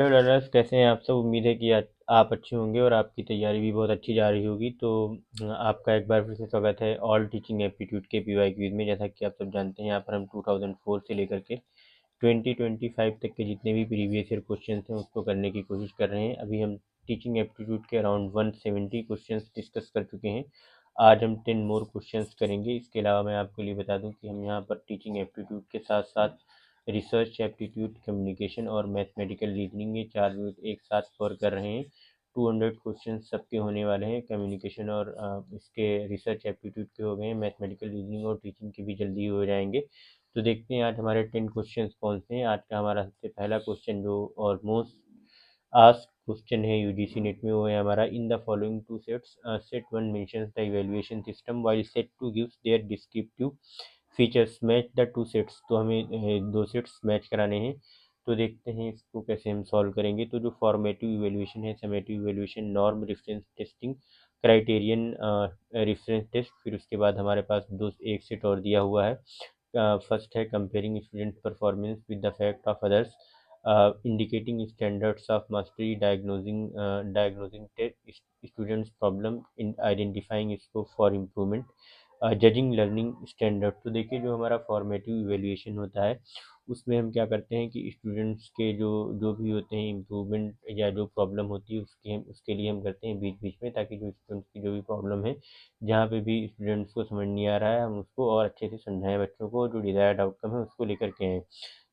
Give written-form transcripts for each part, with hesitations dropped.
Hello learners, कैसे हैं आप सब। उम्मीद है कि आप अच्छे होंगे और आपकी तैयारी भी बहुत अच्छी जा रही होगी। तो आपका एक बार फिर से स्वागत है ऑल टीचिंग एप्टीट्यूड के पीवाई क्विज में। जैसा कि आप सब जानते हैं, यहाँ पर हम 2004 से लेकर के 2025 तक के जितने भी प्रीवियस ईयर क्वेश्चन हैं उसको करने की कोशिश कर रहे हैं। अभी हम टीचिंग एप्टीट्यूड के अराउंड 170 क्वेश्चन डिस्कस कर चुके हैं। आज हम 10 मोर क्वेश्चन करेंगे। इसके अलावा मैं आपके लिए बता दूं कि हम यहाँ पर टीचिंग एप्टीट्यूड के साथ साथ रिसर्च एप्टीट्यूड, कम्युनिकेशन और मैथमेटिकल रीजनिंग, ये 4 यूनिट एक साथ कवर कर रहे हैं। 200 क्वेश्चन सबके होने वाले हैं। कम्युनिकेशन और इसके रिसर्च एप्टीट्यूड के हो गए हैं, मैथमेटिकल रीजनिंग और टीचिंग के भी जल्दी हो जाएंगे। तो देखते हैं आज हमारे 10 क्वेश्चन कौन से हैं। आज का हमारा सबसे पहला क्वेश्चन जो और मोस्ट आस्क क्वेश्चन है यूजीसी नेट में, वो है हमारा in the following two sets set one mentions the evaluation system while set two gives there descriptive features, match the two sets. तो हमें दो सेट्स मैच कराने हैं। तो देखते हैं इसको कैसे हम सॉल्व करेंगे। तो जो फॉर्मेटिव इवैल्यूएशन है, summative evaluation, norm reference testing, criterion reference test, फिर उसके बाद हमारे पास दो एक सेट और दिया हुआ है। फर्स्ट है comparing student performance with the fact of others, indicating standards of mastery, diagnosing students' problem, in identifying scope for improvement, judging learning standard. तो देखिए, जो हमारा फॉर्मेटिव इवेल्युएशन होता है उसमें हम क्या करते हैं कि स्टूडेंट्स के जो जो भी होते हैं इम्प्रूवमेंट या जो प्रॉब्लम होती है उसके लिए हम करते हैं बीच बीच में, ताकि जो स्टूडेंट्स की जो भी प्रॉब्लम है, जहाँ पे भी स्टूडेंट्स को समझ नहीं आ रहा है, हम उसको और अच्छे से समझाएं बच्चों को, जो डिज़ायर्ड आउटकम है उसको लेकर के आएँ।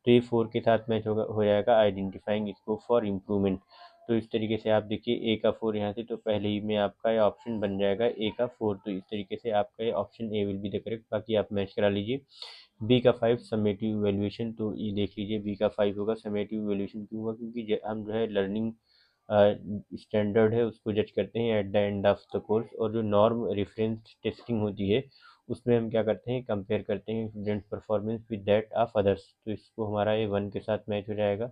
तो ये 4 के साथ मैच हो जाएगा, आइडेंटिफाइंग स्कोप फॉर इम्प्रूवमेंट। तो इस तरीके से आप देखिए ए का 4 यहाँ से, तो पहले ही में आपका ये ऑप्शन बन जाएगा ए का 4। तो इस तरीके से आपका ये option A will be the correct. बाकी आप मैच करा लीजिए। बी का 5 समेटिव वैल्यूएशन, तो ये देख लीजिए बी का 5 होगा। समेटिव वैल्यूएशन क्यों होगा? क्योंकि हम जो है लर्निंग स्टैंडर्ड है उसको जज करते हैं at the end of the course, और जो नॉर्म रेफरेंस टेस्टिंग होती है उसमें हम क्या करते हैं, कंपेयर करते हैं student performance with that of others. तो इसको हमारा ये 1 के साथ मैच हो जाएगा।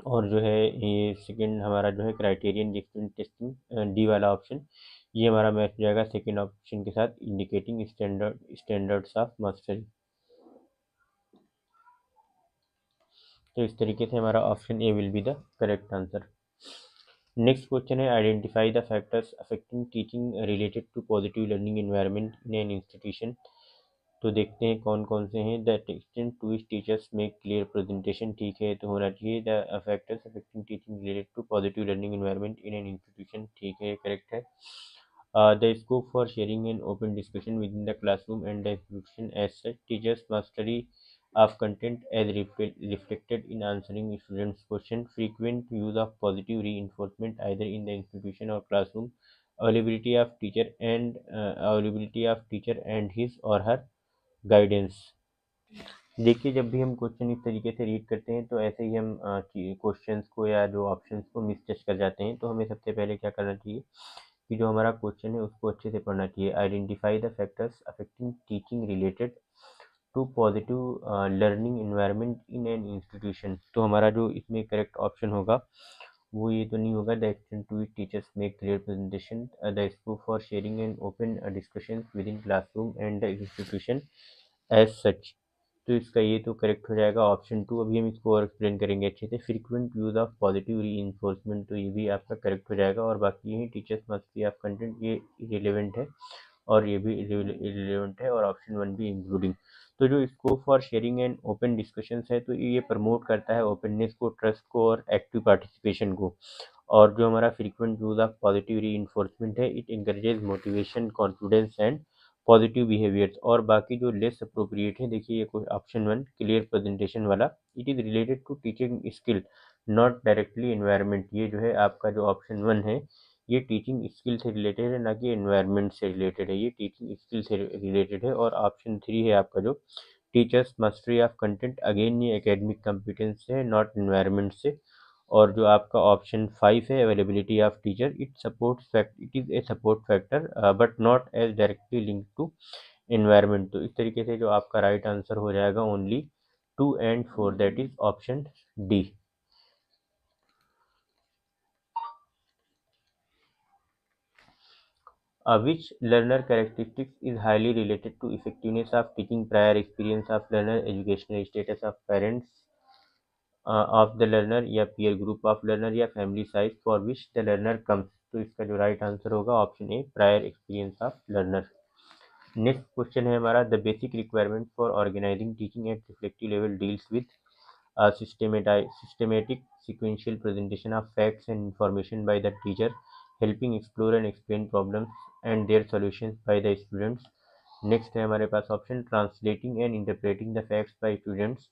और जो है ये सेकंड हमारा जो है क्राइटेरियन डिफरेंट टेस्टिंग, डी वाला ऑप्शन, ये हमारा मैच हो जाएगा सेकंड ऑप्शन के साथ, इंडिकेटिंग स्टैंडर्ड्स ऑफ मास्टरी। तो इस तरीके से हमारा option A will be the correct answer. Next question है identify the factors affecting teaching related to positive learning environment in an institution. तो देखते हैं कौन कौन से हैं। The extent to which teachers make clear presentation, ठीक है, तो होना चाहिए। The factors affecting teaching related to positive learning environment in an institution, ठीक है, करेक्ट है। The scope for sharing and open discussion within the classroom and the institution as such, teachers mastery of content as reflected in answering students' question, frequent use of positive reinforcement either in the institution or classroom, availability of teacher and his or her guidance. देखिए, जब भी हम question इस तरीके से read करते हैं तो ऐसे ही हम क्वेश्चंस को या जो ऑप्शंस को मिसजज कर जाते हैं। तो हमें सबसे पहले क्या करना चाहिए कि जो हमारा क्वेश्चन है उसको अच्छे से पढ़ना चाहिए। Identify the factors affecting teaching related to positive learning environment in an institution. तो हमारा जो इसमें करेक्ट ऑप्शन होगा वो ये तो नहीं होगा। The extent to which teachers make clear presentation, the scope for sharing and open discussion within classroom and the institution as such. तो इसका ये तो करेक्ट हो जाएगा ऑप्शन 2। अभी हम इसको और एक्सप्लेन करेंगे अच्छे से। फ्रीक्वेंट यूज ऑफ पॉजिटिव री, तो ये भी आपका करेक्ट हो जाएगा। और बाकी ये टीचर्स मस्ट ऑफ कंटेंट, ये इरेलीवेंट है और ये भी इरेलीवेंट है, और ऑप्शन 1 भी इंक्लूडिंग। तो जो scope for sharing and open discussions है, तो ये प्रमोट करता है ओपननेस को, ट्रस्ट को और एक्टिव पार्टिसिपेशन को। और जो हमारा फ्रीक्वेंट यूज ऑफ पॉजिटिव री है, it encourages motivation, confidence and positive behaviours. और बाकी जो लेस अप्रोप्रिएट है, देखिए ये कोई ऑप्शन 1 क्लियर प्रेजेंटेशन वाला, it is related to teaching skill not directly environment. ये जो है आपका जो ऑप्शन 1 है, ये टीचिंग स्किल से रिलेटेड है, ना कि एनवायरनमेंट से रिलेटेड है। ये टीचिंग स्किल से रिलेटेड है। और ऑप्शन 3 है आपका जो teachers mastery of content, again ये एकेडमिक कॉम्पिटेंस से है, नॉट एनवायरनमेंट से। और जो आपका ऑप्शन 5 है availability of teacher, it is a support factor but not as directly link to environment. तो इस तरीके से जो आपका राइट आंसर हो जाएगा only 2 and 4, that is option D. Which learner characteristics is highly related to effectiveness of teaching? Prior experience of learner, educational status of parents, of the learner या peer group of learner या family size for which the learner comes. तो इसका जो right answer होगा option A, prior experience of learner. Next question है हमारा, the basic requirement for organising teaching at reflective level deals with systematic sequential presentation of facts and information by the teacher, helping explore and explain problems and their solutions by the students. Next है हमारे पास option, translating and interpreting the facts by students,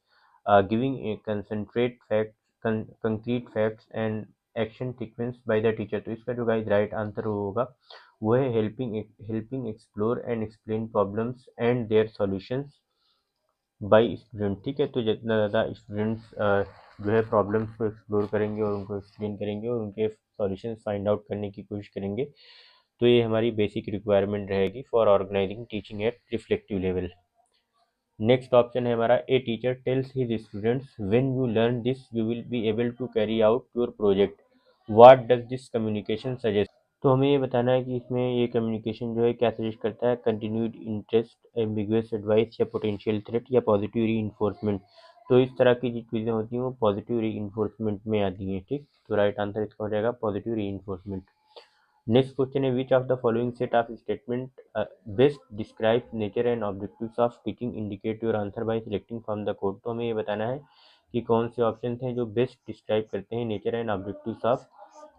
giving a concentrate fact concrete facts and action sequence by the teacher. तो इसका जो guys right answer होगा वो है helping explore and explain problems and their solutions by student. ठीक है, तो जितना ज़्यादा स्टूडेंट्स जो है प्रॉब्लम्स को एक्सप्लोर करेंगे और उनको एक्सप्लेन करेंगे और उनके सॉल्यूशंस फाइंड आउट करने की कोशिश करेंगे, तो ये हमारी बेसिक रिक्वायरमेंट रहेगी for organising teaching at reflective level. Next option है हमारा, a teacher tells his students when you learn this you will be able to carry out your project, what does this communication suggest. तो हमें ये बताना है कि इसमें ये कम्युनिकेशन जो है क्या सजेस्ट करता है, कंटिन्यूड इंटरेस्ट, एम्बिगुअस एडवाइस या पोटेंशियल थ्रेट या पॉजिटिव री। तो इस तरह की जो चीज़ें होती हैं वो पॉजिटिव री में आती हैं। ठीक, तो राइट आंसर इसका हो जाएगा पॉजिटिव री। नेक्स्ट क्वेश्चन है, which of the following set of statement best describe nature and objectives of teaching, indicate your answer by selecting from the code. तो हमें ये बताना है कि कौन से ऑप्शन हैं जो बेस्ट डिस्क्राइब करते हैं nature and objectives of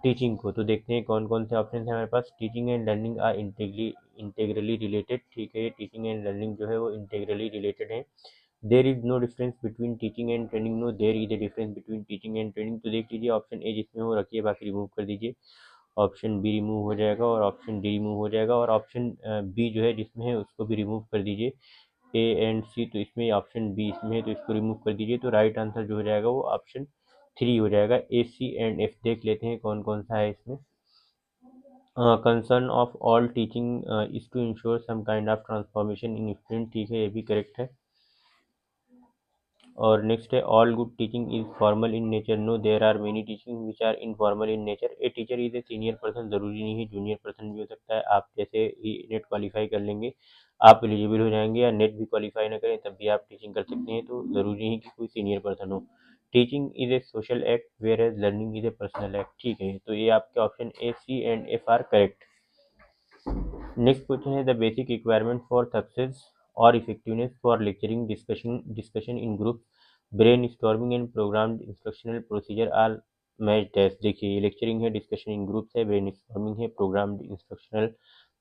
teaching को। तो देखते हैं कौन कौन से ऑप्शन हैं हमारे पास। Teaching and learning are integrally related. ठीक है, ये टीचिंग एंड लर्निंग जो है वो इंटेग्रली रिलेटेड है। There is no difference between teaching and training, no there is a difference between teaching and training. तो देख लीजिए ऑप्शन ए जिसमें वो रखिए, बाकी रिमूव कर दीजिए। ऑप्शन बी रिमूव हो जाएगा और ऑप्शन डी रिमूव हो जाएगा, और ऑप्शन बी जो है जिसमें है उसको भी रिमूव कर दीजिए। ए एंड सी, तो इसमें ऑप्शन बी इसमें है तो इसको रिमूव कर दीजिए। तो राइट आंसर जो हो जाएगा वो ऑप्शन 3 हो जाएगा। ए, सी एंड एफ देख लेते हैं कौन कौन सा है इसमें। Concern of all teaching is to ensure some kind of transformation in student. ठीक है, ये भी करेक्ट है। और नेक्स्ट है, all good teaching is formal in nature, no there are many teaching which are informal in nature. A teacher is a senior person, ज़रूरी नहीं है जूनियर पर्सन भी हो सकता है। आप जैसे ही नेट क्वालिफाई कर लेंगे आप एलिजिबल हो जाएंगे, या नेट भी क्वालिफाई ना करें तब भी आप टीचिंग कर सकते हैं, तो ज़रूरी नहीं कि कोई सीनियर पर्सन हो। Teaching is a social act whereas learning is a personal act. ठीक है, तो ये आपके option A, C and F are correct. Next question है, the basic requirement for success और effectiveness for lecturing discussion in group, brainstorming and programmed instructional procedure are match test. देखिए ये lecturing है, डिस्कशन इन ग्रुप्स है, brainstorming है, programmed instructional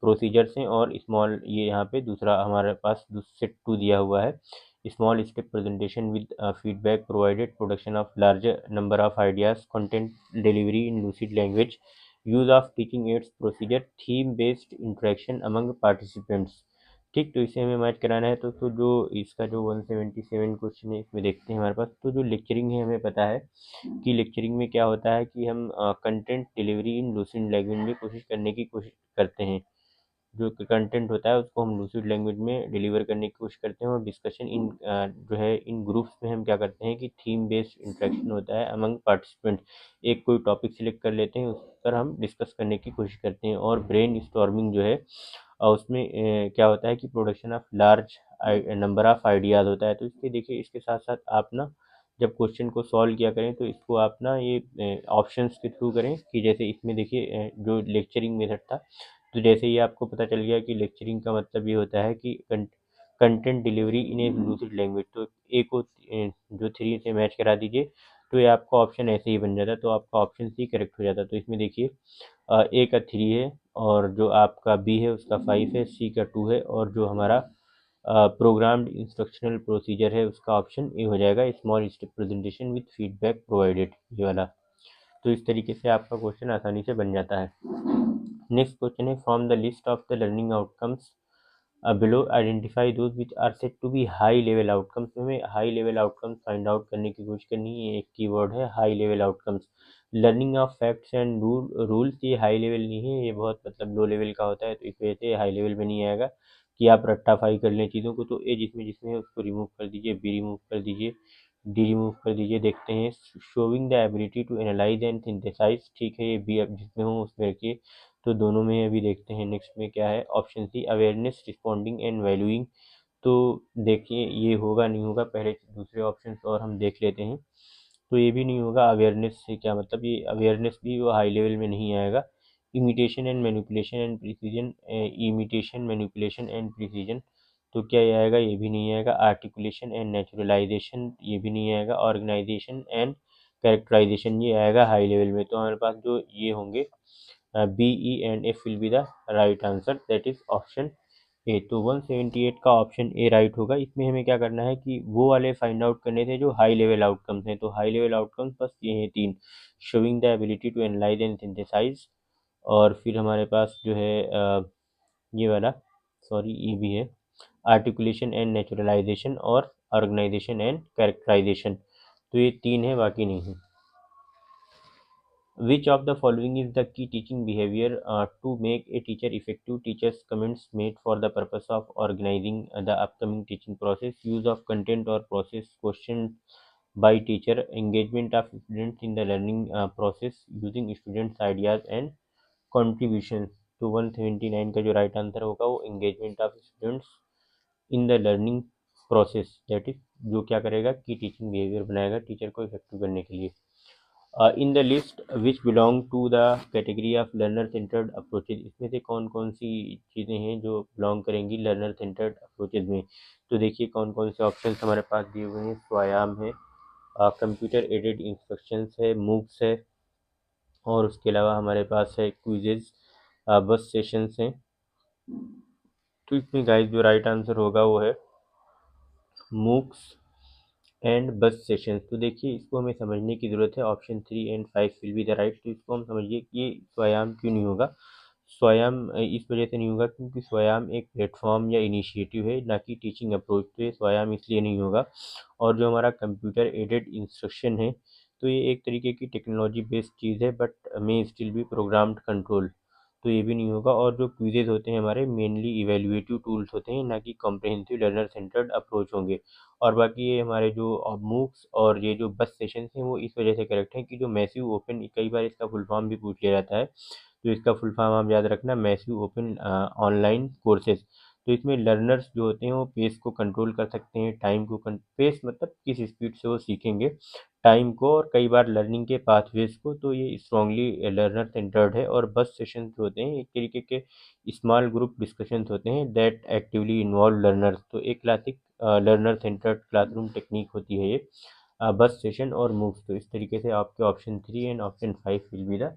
procedures हैं, और small ये यहाँ पे दूसरा हमारे पास सेट 2 दिया हुआ है, small step presentation with feedback provided, production of larger number of ideas, content delivery in lucid language, use of teaching ads procedure, theme based interaction among participants. ठीक, तो इसे हमें मैच कराना है। तो जो इसका जो 177 क्वेश्चन है इसमें देखते हैं हमारे पास। तो जो लेक्चरिंग है हमें पता है कि लेक्चरिंग में क्या होता है कि हम कंटेंट डिलीवरी इन लूसिड लैंग्वेज में कोशिश करने की कोशिश करते हैं। जो कंटेंट होता है उसको हम लूसिड लैंग्वेज में डिलीवर करने की कोशिश करते हैं, और डिस्कशन इन जो है इन ग्रुप्स में हम क्या करते हैं कि थीम बेस्ड इंटरेक्शन होता है अमंग पार्टिसिपेंट। एक कोई टॉपिक सिलेक्ट कर लेते हैं, उस पर हम डिस्कस करने की कोशिश करते हैं। और ब्रेन स्टॉर्मिंग जो है उसमें क्या होता है कि production of large number of ideas होता है। तो इसके देखिए इसके साथ साथ आप ना जब क्वेश्चन को सॉल्व किया करें तो इसको आप ना ये ऑप्शंस के थ्रू करें, कि जैसे इसमें देखिए जो लेक्चरिंग मेथड था, तो जैसे ही आपको पता चल गया कि लेक्चरिंग का मतलब ये होता है कि कंटेंट डिलीवरी इन ए लूसिड लैंग्वेज, तो ए को जो 3 से मैच करा दीजिए, तो ये आपका ऑप्शन ऐसे ही बन जाता, तो आपका ऑप्शन सी करेक्ट हो जाता। तो इसमें देखिए ए का 3 है, और जो आपका बी है उसका 5 है, सी का 2 है, और जो हमारा प्रोग्राम्ड इंस्ट्रक्शनल प्रोसीजर है उसका ऑप्शन ए हो जाएगा, small step presentation with feedback provided, ये वाला। तो इस तरीके से आपका क्वेश्चन आसानी से बन जाता है। नेक्स्ट क्वेश्चन है, from the list of the learning outcomes below identify those which are said to be high level outcomes. हमें high level outcomes find out करने की कोशिश करनी है। एक कीवर्ड है high level outcomes. Learning of facts and rules, ये high level नहीं है, ये बहुत मतलब लो लेवल का होता है, तो इस वजह से हाई लेवल में नहीं आएगा कि आप रट्टाफाई कर लें चीज़ों को। तो ए जिसमें जिसमें है उसको रिमूव कर दीजिए, बी रिमूव कर दीजिए, डी रिमूव कर दीजिए। देखते हैं, showing the ability to analyse and synthesise, ठीक है, ये बी अब जिसमें हो उसमें रखिए। तो दोनों में अभी देखते हैं नेक्स्ट में क्या है। Option C, awareness, responding and valuing. तो देखिए ये होगा नहीं होगा, पहले दूसरे ऑप्शन और हम देख लेते हैं। तो ये भी नहीं होगा। अवेयरनेस से क्या मतलब, ये अवेयरनेस भी वो हाई लेवल में नहीं आएगा। Imitation and manipulation and precision, imitation manipulation and precision, तो क्या ये आएगा, ये भी नहीं आएगा। आर्टिकुलेशन एंड नेचुरलाइजेशन, ये भी नहीं आएगा। ऑर्गेनाइजेशन एंड कैरेक्टराइजेशन, ये आएगा हाई लेवल में। तो हमारे पास जो ये होंगे B E and F will be the right answer, that is option A. तो 178 का ऑप्शन ए राइट होगा। इसमें हमें क्या करना है कि वो वाले फाइंड आउट करने थे जो हाई लेवल आउटकम्स हैं। तो हाई लेवल आउटकम्स बस ये हैं तीन: showing the ability to analyse and synthesise, और फिर हमारे पास जो है ये वाला, सॉरी ये भी है, आर्टिकुलेशन एंड नेचुरलाइजेशन और ऑर्गेनाइजेशन एंड कैरेक्टराइजेशन। तो ये तीन है, बाकी नहीं है। Which of the following is the key teaching behavior to make a teacher effective? Teachers' comments made for the purpose of organizing the upcoming teaching process, use of content or process, questions by teacher, engagement of students in the learning process, using students' ideas and contributions। तो 179 का जो right answer होगा वो engagement of students in the learning process, that is जो क्या करेगा कि teaching behaviour बनाएगा टीचर को इफेक्टिव करने के लिए। In the list which belong to the category of learner centred approaches, इसमें से कौन कौन सी चीज़ें हैं जो बिलोंग करेंगी लर्नर सेंटर्ड अप्रोचेज में। तो देखिए कौन कौन से ऑप्शन हमारे पास दिए हुए हैं। स्वायाम है, कंप्यूटर एडेड इंस्ट्रक्शंस है, मूक्स है, और उसके अलावा हमारे पास है क्विजेज, बस सेशंस हैं। तो इसमें गाइस जो राइट आंसर होगा वो है मूक्स एंड बस सेशंस। तो देखिए इसको हमें समझने की ज़रूरत है। Option 3 and 5 will be the right. तो इसको हम समझिए कि ये स्वायाम क्यों नहीं होगा। स्वायाम इस वजह से नहीं होगा क्योंकि स्वायाम एक प्लेटफॉर्म या इनिशिएटिव है, ना कि टीचिंग अप्रोच। तो ये स्वायाम इसलिए नहीं होगा। और जो हमारा कंप्यूटर एडेड इंस्ट्रक्शन है, तो ये एक तरीके की टेक्नोलॉजी बेस्ड चीज़ है, but may still be programmed control, तो ये भी नहीं होगा। और जो क्विजेज होते हैं हमारे मेनली इवेल्युएटिव टूल्स होते हैं, ना कि कॉम्प्रहेंसिव लर्नर सेंटर्ड अप्रोच होंगे। और बाकी ये हमारे जो मूक्स और ये जो बस सेशंस हैं वो इस वजह से करेक्ट हैं कि जो मैसिव ओपन, कई बार इसका फुल फॉर्म भी पूछ लिया जाता है, तो इसका फुल फॉर्म आप याद रखना, मैसिव ओपन ऑनलाइन कोर्सेज। तो इसमें लर्नर्स जो होते हैं वो पेस को कंट्रोल कर सकते हैं, टाइम को पेस मतलब किस स्पीड से वो सीखेंगे, टाइम को, और कई बार लर्निंग के पाथवेज को। तो ये स्ट्रॉन्गली लर्नर सेंटर्ड है। और बस सेशन जो होते हैं एक तरीके के स्मॉल ग्रुप डिस्कशंस होते हैं दैट एक्टिवली इन्वॉल्व लर्नर्स। तो एक classic learner centred classroom technique होती है ये बस सेशन और मूव्स। तो इस तरीके से आपके option 3 and option 5 will be the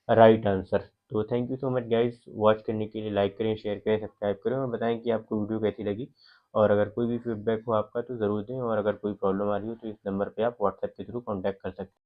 right answer. तो thank you so much guys, watch करने के लिए लाइक करें, शेयर करें, सब्सक्राइब करें, और बताएं कि आपको वीडियो कैसी लगी। और अगर कोई भी फीडबैक हो आपका तो ज़रूर दें, और अगर कोई प्रॉब्लम आ रही हो तो इस नंबर पे आप व्हाट्सएप के थ्रू कांटेक्ट कर सकते हैं।